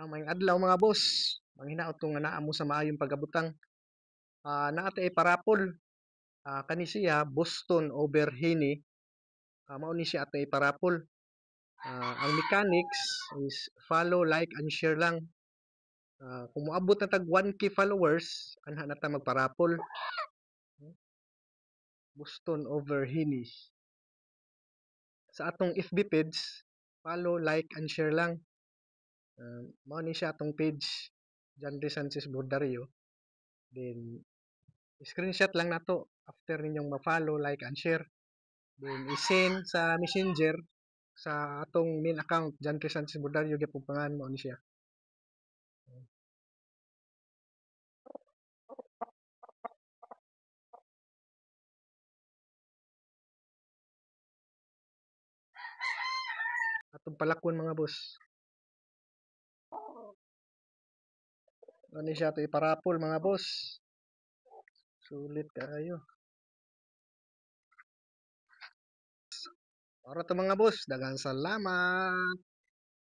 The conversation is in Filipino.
May adlaw mga boss. Manghinaot ko nga naa mo sa maayong pagabutang. Naa ay parapol. Kani siya Boston over Henny. Mao ni siya atay parapol. Ang mechanics is follow, like, and share lang. Kung moabot na tag 1K followers, anha na ta magparapol. Boston over Henny. Sa atong FB page, follow, like, and share lang. Mao ni siya atong page, John De Sanchez Bordario. Then screenshot lang nato after ninyong ma-follow, like, and share. Then i-send sa Messenger sa atong main account, John De Sanchez Bordario, gyapon pangalan mo ni siya. Atong palakon mga boss. Ano siya to iparapol mga boss. Sulit kayo. Para to mga boss, daghang salamat.